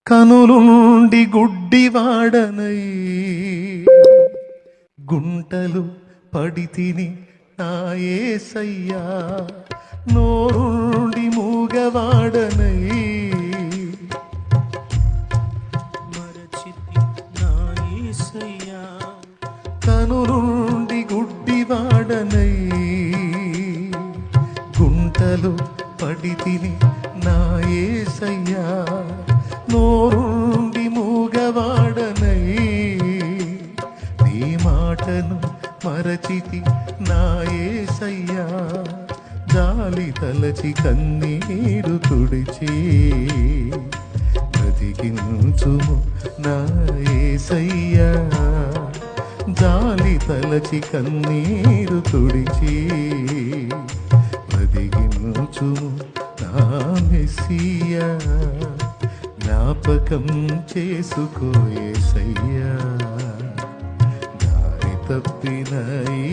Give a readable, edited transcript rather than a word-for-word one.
కనులుండి గుడ్డివాడనై గుంటలు పడితిని నా యేసయ్యా, నోరుండి మూగవాడనై మరచితి నా యేసయ్యా, కనులుండి గుడ్డివాడనై గుంటలు పడితిని నా యేసయ్యా, నోరుండి మూగవాడనై నీ మాటను మరచితి నా యేసయ్యా, జాలి తలచి కన్నీరు తుడిచి బ్రతికించుము నా యేసయ్యా, జాలి తలచి కన్నీరు తుడిచి బ్రతికించుము నా మెస్సియా, జ్ఞాపకం చేసుకో యేసయ్యా, దారి తప్పిన ఈ